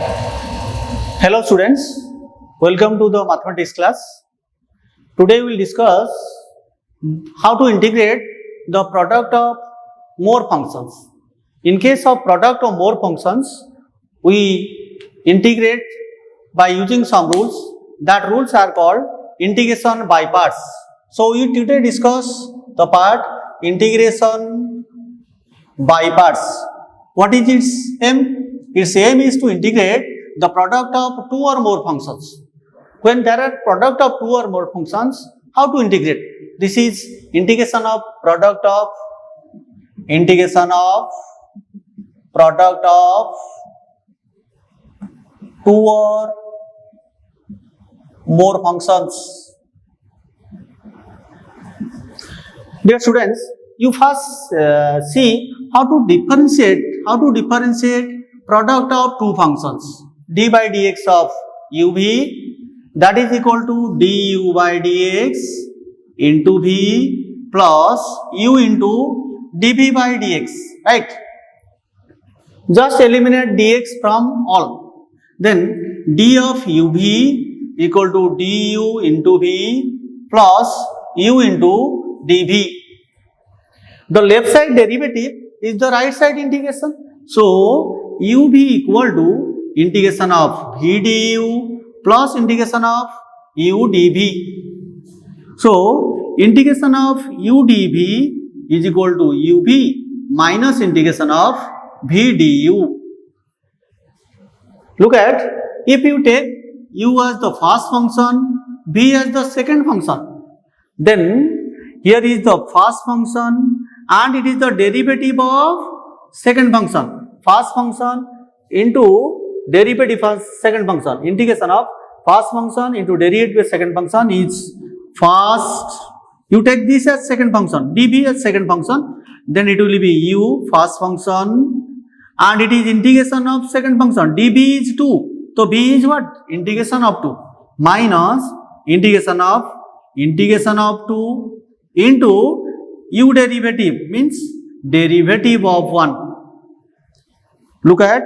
Hello students, welcome to the mathematics class. Today we will discuss how to integrate the product of more functions. In case of product of more functions, we integrate by using some rules. That rules are called integration by parts. So we today discuss the part integration by parts. What is its aim? Its aim is to integrate the product of two or more functions. When there are product of two or more functions, how to integrate? This is integration of product of two or more functions. Dear students, you first see how to differentiate product of two functions. D by dx of uv, that is equal to du by dx into v plus u into dv by dx, right? Just eliminate dx from all. Then d of uv equal to du into v plus u into dv. The left side derivative is the right side integration. So uv equal to integration of v du plus integration of u dv. So integration of u dv is equal to uv minus integration of v du. Look at, if you take u as the first function, v as the second function, then here is the first function and it is the derivative of second function. First function into derivative of second function. Integration of first function into derivative of second function is first. You take this as second function, dv as second function, then it will be u first function and it is integration of second function. dv is 2. So b is what? Integration of 2 minus integration of 2 into u derivative means derivative of 1. Look at,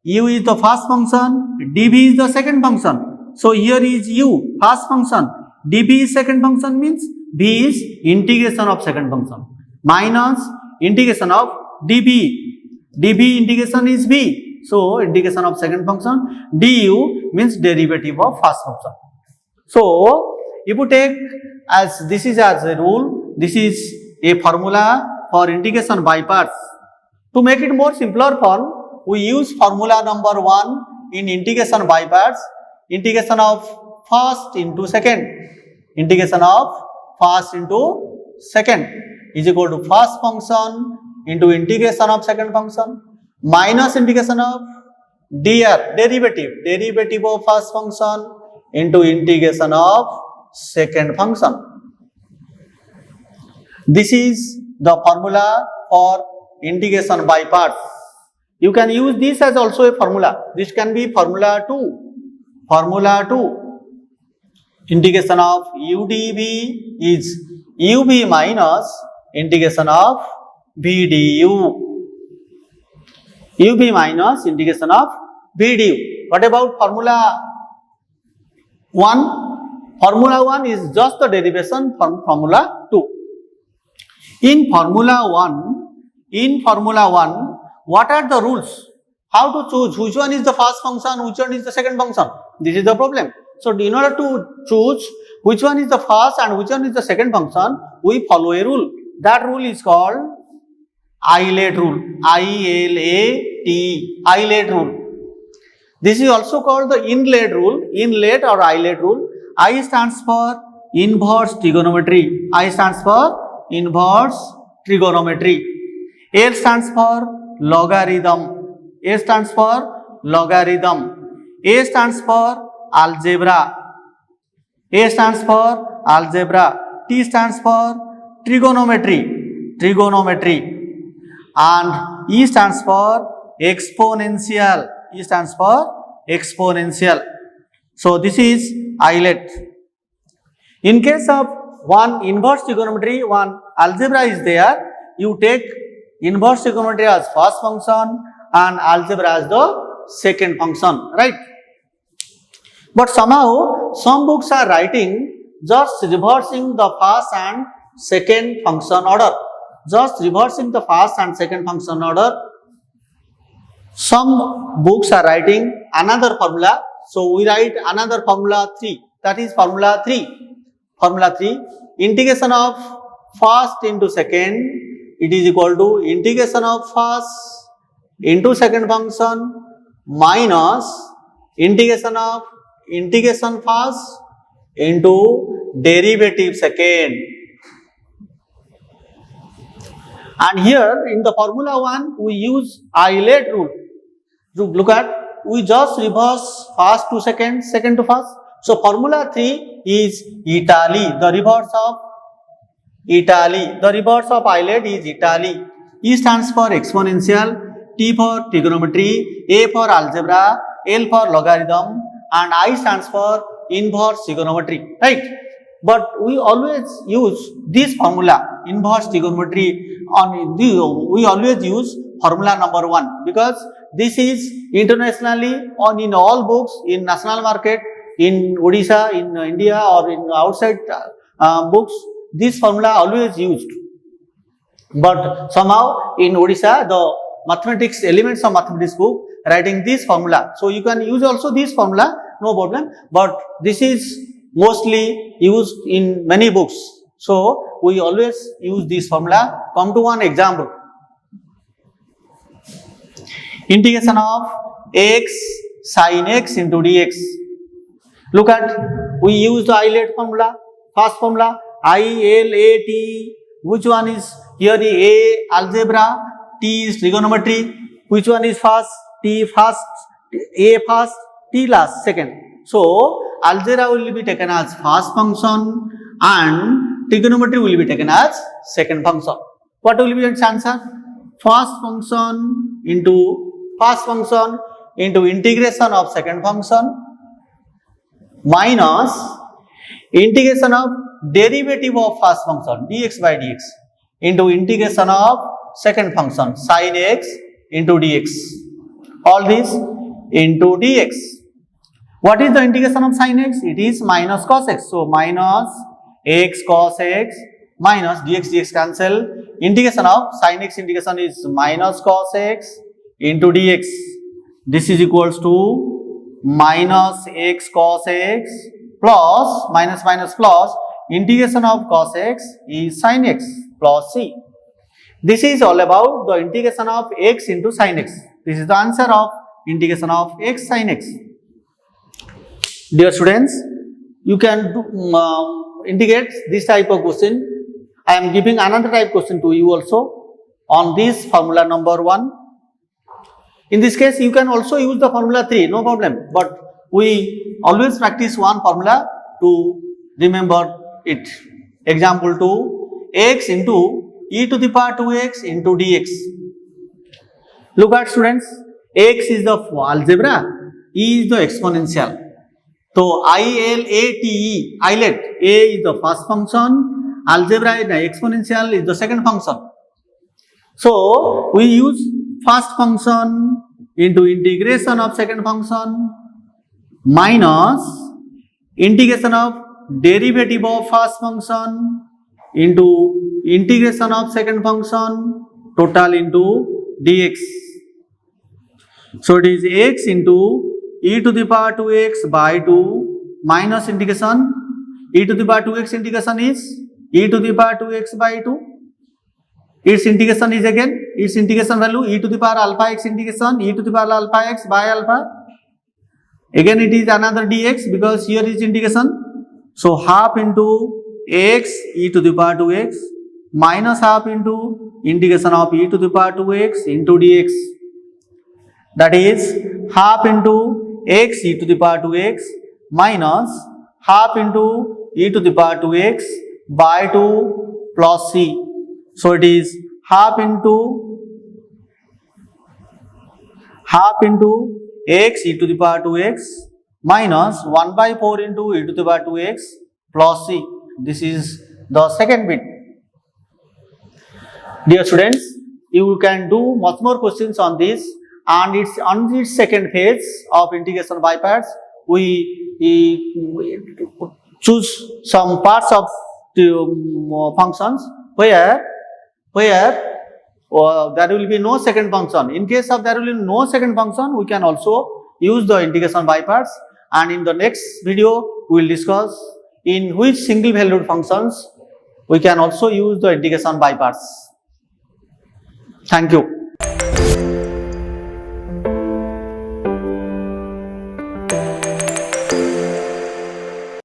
u is the first function, dv is the second function. So here is u first function, dv is second function means v is integration of second function minus integration of dv. dv integration is v. So integration of second function, du means derivative of first function. So if you take as this is as a rule, this is a formula for integration by parts. To make it more simpler form, we use formula number 1 in integration by parts. Integration of first into second. Integration of first into second is equal to first function into integration of second function minus integration of dr, derivative of first function into integration of second function. This is the formula for integration by parts. You can use this as also a formula. This can be formula 2. Formula 2. Integration of u dv is uv minus integration of v du. uv minus integration of v du. What about formula 1? Formula 1 is just the derivation from formula 2. In formula 1, what are the rules? How to choose which one is the first function, which one is the second function? This is the problem. So in order to choose which one is the first and which one is the second function, we follow a rule. That rule is called Eilert rule. I-L-A-T, Eilert rule. This is also called the Inlet rule, Inlet or Eilert rule. I stands for inverse trigonometry. I stands for inverse trigonometry. L stands for logarithm. A stands for logarithm. A stands for algebra. A stands for algebra. T stands for trigonometry. And E stands for exponential. E stands for exponential. So this is Eilert. In case of one inverse trigonometry, one algebra is there, you take inverse trigonometry as first function and algebra as the second function, right? But somehow some books are writing just reversing the first and second function order. Just reversing the first and second function order. Some books are writing another formula. So we write another formula 3. That is formula 3. Formula 3. Integration of first into second. It is equal to integration of first into second function minus integration of integration first into derivative second. And here in the formula 1 we use Euler rule. Look at, we just reverse first to second, second to first. So formula 3 is Italy, the reverse of Italy. The reverse of Euler is Italy. E stands for exponential, T for trigonometry, A for algebra, L for logarithm, and I stands for inverse trigonometry, right? But we always use this formula, inverse trigonometry, we always use formula number 1 because this is internationally on in all books, in national market, in Odisha, in India, or in outside books, this formula always used. But somehow in Odisha, the mathematics, elements of mathematics book writing this formula. So you can use also this formula, no problem. But this is mostly used in many books. So we always use this formula. Come to one example. Integration of x sin x into dx. Look at, we use the Euler formula, first formula, I-L-A-T. Which one is here? A algebra, T is trigonometry. Which one is first? T first, A first, T last, second. So algebra will be taken as first function and trigonometry will be taken as second function. What will be its answer? First function into integration of second function minus integration of derivative of first function dx by dx into integration of second function sin x into dx. All this into dx. What is the integration of sin x? It is minus cos x. So minus x cos x minus dx cancel. Integration of sin x integration is minus cos x into dx. This is equals to minus x cos x plus minus plus integration of cos x is sin x plus c. This is all about the integration of x into sin x. This is the answer of integration of x sin x. Dear students, you can indicate this type of question. I am giving another type question to you also on this formula number 1. In this case, you can also use the formula 3, no problem. But we always practice one formula to remember it. Example 2, x into e to the power 2x into dx. Look at students, x is the algebra, e is the exponential. So I-L-A-T-E, Euler, a is the first function, algebra is the exponential is the second function. So we use first function into integration of second function minus integration of derivative of first function into integration of second function total into dx. So it is x into e to the power 2x by 2 minus integration e to the power 2x integration is e to the power 2x by 2. Its integration is again, its integration value e to the power alpha x integration e to the power alpha x by alpha. Again it is another dx because here is integration. So half into x e to the power 2x minus half into integration of e to the power 2x into dx. That is half into x e to the power 2x minus half into e to the power 2x by 2 plus c. So it is half into x e to the power 2x minus 1 by 4 into e to the power 2x plus c. This is the second bit. Dear students, you can do much more questions on this. and it's on its second phase of integration by parts. We choose some parts of the functions where there will be no second function. In case of there will be no second function, we can also use the integration by parts, and in the next video we will discuss in which single valued functions we can also use the integration by parts. Thank you.